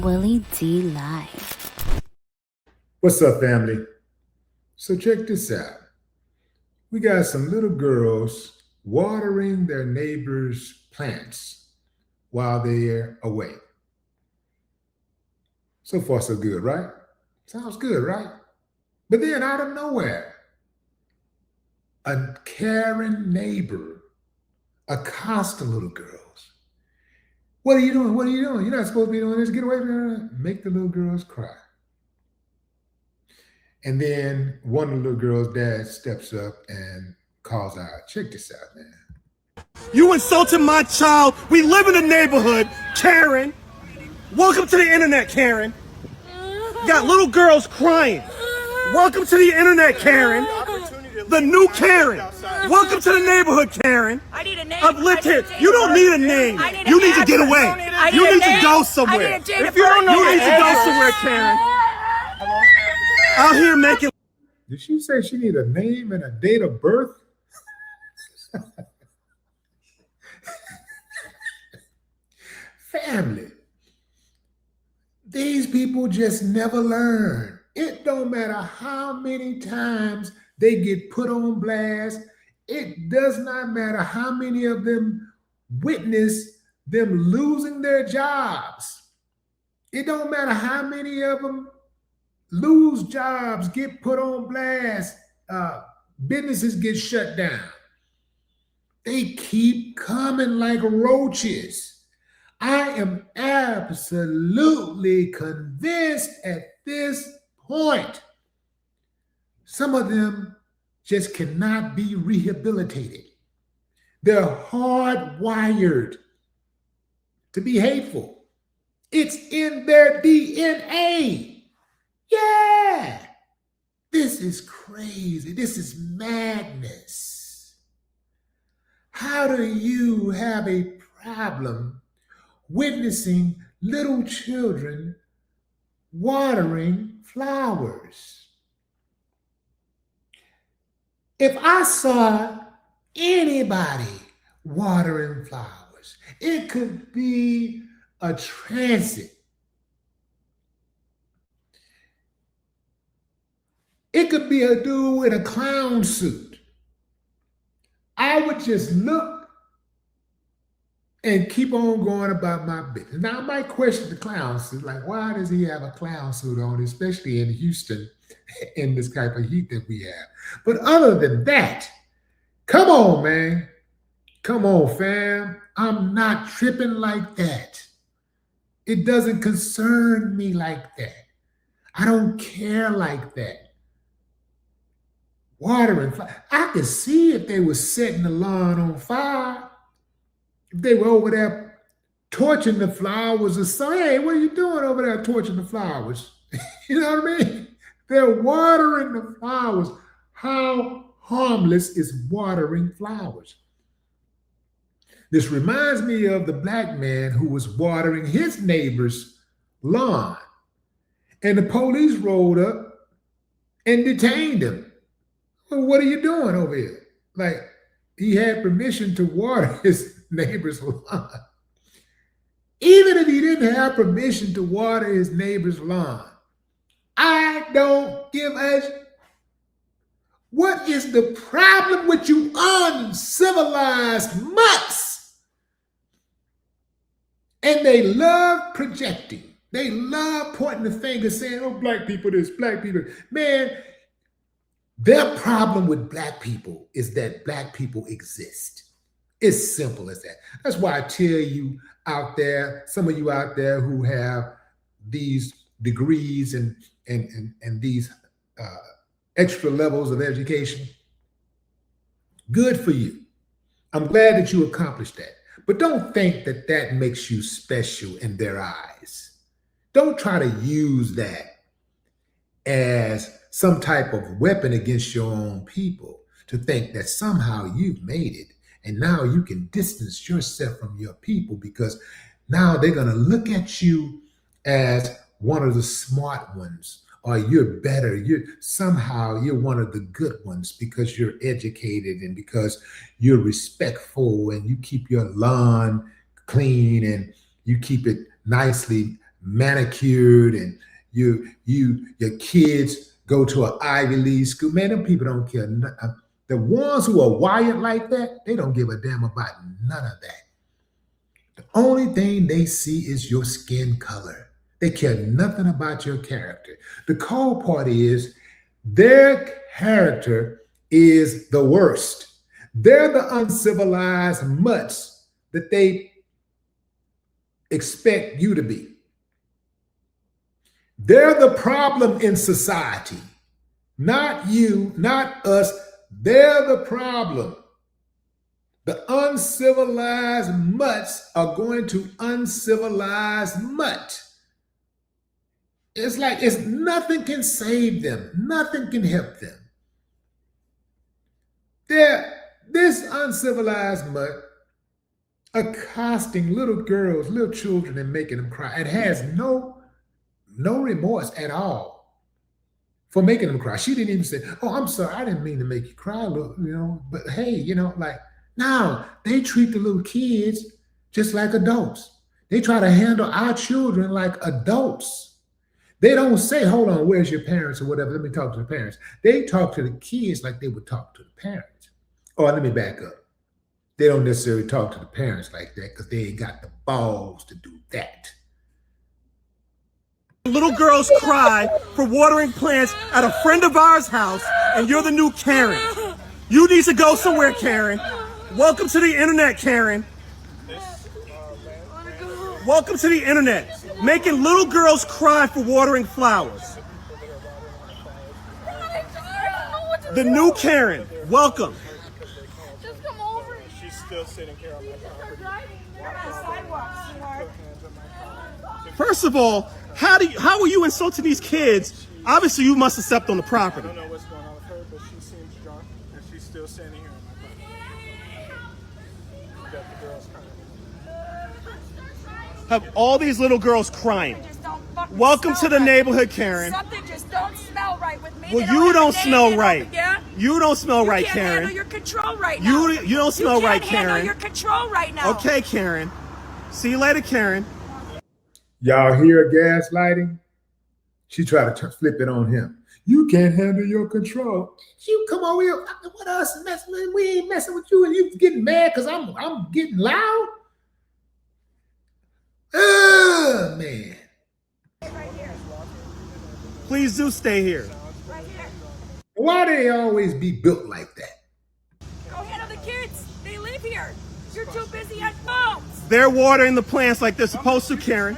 Willie D Live. What's up, family? So check this out. We got some little girls watering their neighbors' plants while they're away. So far, so good, right? Sounds good, right? But then out of nowhere, a caring neighbor accosts the little girls. What are you doing? What are you doing? You're not supposed to be doing this. Get away from her. Make the little girls cry. And then one of the little girls' dad steps up and calls out, check this out, man. You insulted my child. We live in a neighborhood, Karen. Welcome to the internet, Karen. You got little girls crying. Welcome to the internet, Karen. The new Karen. Welcome to the neighborhood, Karen. I need a name. I've lived here. You don't need a name. You need to get away. You need to go somewhere. If you don't know you need to go somewhere, Karen. Out here making. Did she say she need a name and a date of birth? Family. These people just never learn. It don't matter how many times they get put on blast. It does not matter how many of them witness them losing their jobs. It don't matter how many of them lose jobs, get put on blast, businesses get shut down. They keep coming like roaches. I am absolutely convinced at this point, some of them just cannot be rehabilitated. They're hardwired to be hateful. It's in their DNA. Yeah, this is crazy. This is madness. How do you have a problem witnessing little children watering flowers? If I saw anybody watering flowers, it could be a transit. It could be a dude in a clown suit. I would just look and keep on going about my business. Now, I might question the clown suit, like, why does he have a clown suit on, especially in Houston, in this type of heat that we have? But other than that, come on, man. Come on, fam. I'm not tripping like that. It doesn't concern me like that. I don't care like that. Watering fire. I could see if they were setting the lawn on fire. If they were over there torching the flowers or something. Hey, what are you doing over there torching the flowers? You know what I mean? They're watering the flowers. How harmless is watering flowers? This reminds me of the black man who was watering his neighbor's lawn. And the police rolled up and detained him. Well, what are you doing over here? Like, he had permission to water his neighbor's lawn. Even if he didn't have permission to water his neighbor's lawn, I don't give a. What is the problem with you uncivilized mutts? And they love projecting. They love pointing the finger saying, oh, black people this, black people. Man, their problem with black people is that black people exist. It's simple as that. That's why I tell you out there, some of you out there who have these degrees and these extra levels of education, good for you. I'm glad that you accomplished that. But don't think that that makes you special in their eyes. Don't try to use that as some type of weapon against your own people to think that somehow you've made it and now you can distance yourself from your people because now they're going to look at you as one of the smart ones, or you're better. You're one of the good ones because you're educated and because you're respectful and you keep your lawn clean and you keep it nicely manicured and your kids go to an Ivy League school. Man, them people don't care. The ones who are wired like that, they don't give a damn about none of that. The only thing they see is your skin color. They care nothing about your character. The cold part is their character is the worst. They're the uncivilized mutts that they expect you to be. They're the problem in society. Not you, not us. They're the problem. The uncivilized mutts are going to uncivilized mutt. It's like nothing can save them. Nothing can help them. This uncivilized mutt accosting little girls, little children, and making them cry. It has no remorse at all for making them cry. She didn't even say, "Oh, I'm sorry, I didn't mean to make you cry," but hey, like, now they treat the little kids just like adults. They try to handle our children like adults. They don't say, "Hold on, where's your parents?" or whatever. Let me talk to the parents. They talk to the kids like they would talk to the parents. Or let me back up. They don't necessarily talk to the parents like that because they ain't got the balls to do that. Little girls cry for watering plants at a friend of ours' house, and you're the new Karen. You need to go somewhere, Karen. Welcome to the internet, Karen. Welcome to the internet. Making little girls cry for watering flowers. The new Karen. Welcome. Just come over. She's still sitting here on my property. First of all, how are you insulting these kids? Obviously, you must have stepped on the property. I don't know what's going on with her, but she seems drunk, and she's still standing here on my property. We got the girls crying. Have all these little girls crying. Welcome to the neighborhood, Karen. Something just don't smell right with me. Well, you don't smell right. You don't smell right, You can't Karen. handle your control right now. You don't smell right, You can't handle Karen. your control right now. Okay, Karen. See you later, Karen. Y'all hear gaslighting? She tried to flip it on him. You can't handle your control. You come over here. What else is messing with? We ain't messing with you, and you getting mad because I'm getting loud. Oh man. Right here. Please do stay here. Right here. Why do they always be built like that? Go handle the kids. They live here. You're too busy on phones. They're watering the plants like they're supposed to, Karen.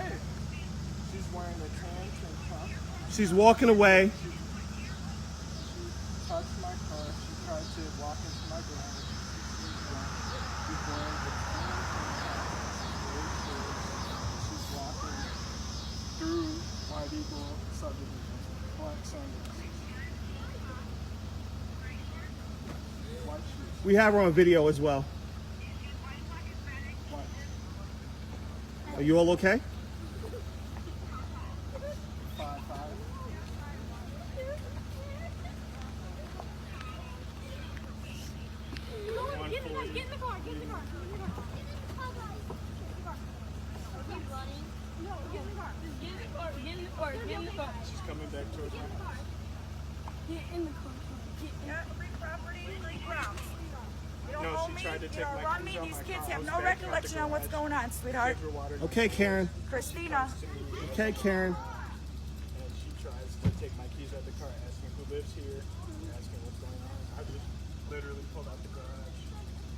She's wearing a tan tank top. She's walking away. She touched my car. She tried to walk into my garage. She's wearing a tan tank top. She's walking through White Eagle subdivision. Black sunglasses. White shoes. We have her on video as well. White. Are you all okay? 5'5". Get in the car. She's coming back towards me. Get in the car. Free property, free grounds. You don't No, owe she me, tried to you take don't my run keys me. out These my kids car. I have was no back out the recollection on what's garage. going on, sweetheart. Give her water. Okay, Karen. Christina. Okay, Karen. And she tries to take my keys out of the car, asking who lives here, asking what's going on. I just literally pulled out the garage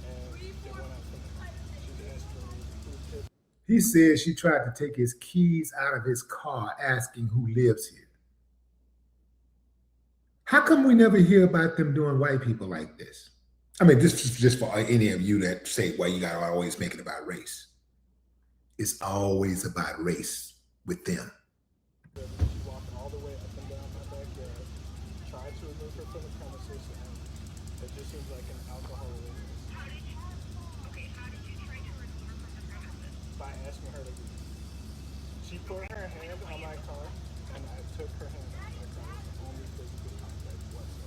and they went out from there. She's asking me who tipped. He said she tried to take his keys out of his car, asking who lives here. How come we never hear about them doing white people like this? I mean, this is just for any of you that say, well, you got to always make it about race. It's always about race with them. She's walking all the way up and down my backyard, tried to remove her from the premises, and it just seems like an alcohol related. By asking her to leave. She put her hand on my car, and I took her hand off my car. Only physical contact whatsoever.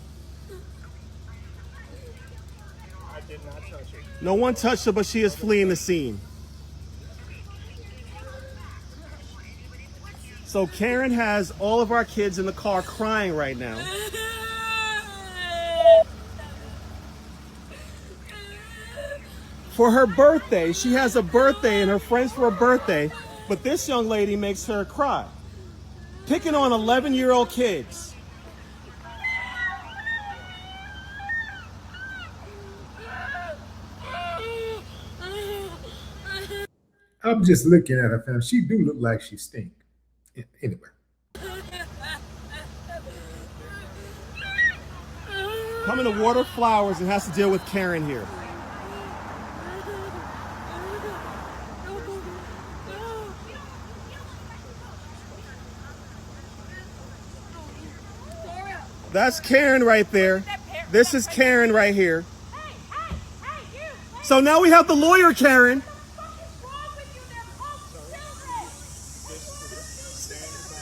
I did not touch her. No one touched her, but she is fleeing the scene. So Karen has all of our kids in the car crying right now. For her birthday, she has a birthday and her friends for a birthday, but this young lady makes her cry. Picking on 11-year-old kids. I'm just looking at her, fam. She do look like she stink. Anyway. Coming to water flowers and has to deal with Karen here. That's Karen right there. This is Karen right here. So now we have the lawyer, Karen.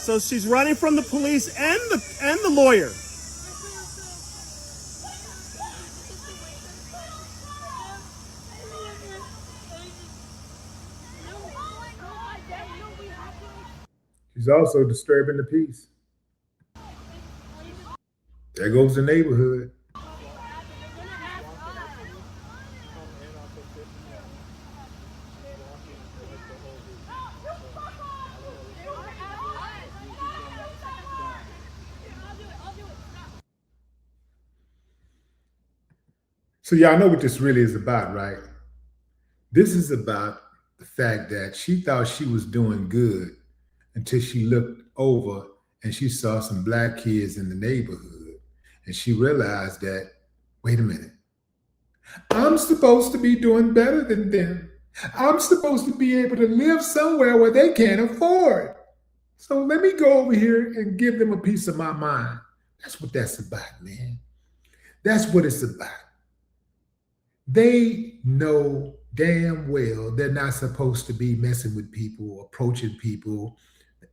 So she's running from the police and the lawyer. She's also disturbing the peace. There goes the neighborhood. So y'all know what this really is about, right? This is about the fact that she thought she was doing good until she looked over and she saw some black kids in the neighborhood. And she realized that, wait a minute, I'm supposed to be doing better than them. I'm supposed to be able to live somewhere where they can't afford. So let me go over here and give them a piece of my mind. That's what that's about, man. That's what it's about. They know damn well they're not supposed to be messing with people, approaching people,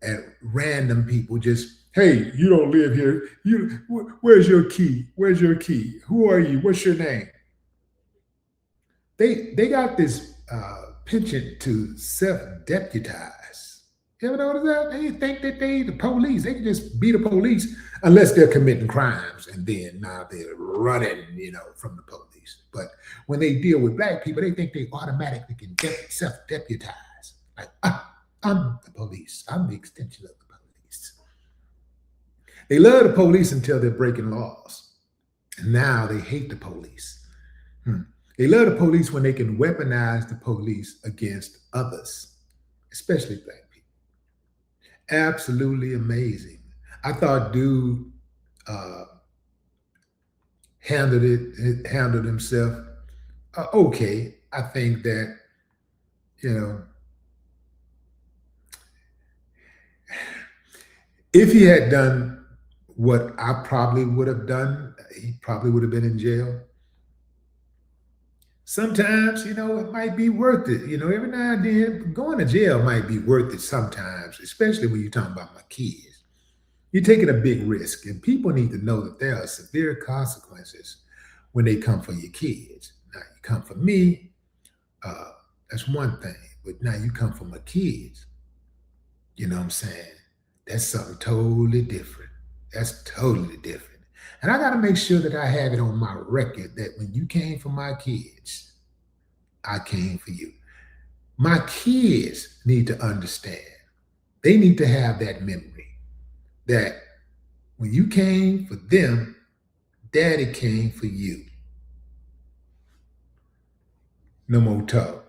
at random people. Just, hey, you don't live here. Where's your key? Where's your key? Who are you? What's your name? They got this penchant to self-deputize. You ever notice that? They think that they the police. They can just be the police unless they're committing crimes, and then now they're running, from the police. But when they deal with black people, they think they automatically can self-deputize. Like, I'm the police. I'm the extension of the police. They love the police until they're breaking laws. And now they hate the police. They love the police when they can weaponize the police against others, especially black people. Absolutely amazing. I thought dude handled himself okay. I think that, if he had done what I probably would have done, he probably would have been in jail. Sometimes, it might be worth it. Every now and then, going to jail might be worth it sometimes, especially when you're talking about my kids. You're taking a big risk, and people need to know that there are severe consequences when they come for your kids. Now, you come for me, that's one thing, but now you come for my kids. You know what I'm saying? That's something totally different. That's totally different. And I got to make sure that I have it on my record that when you came for my kids, I came for you. My kids need to understand. They need to have that memory that when you came for them, Daddy came for you. No more talk.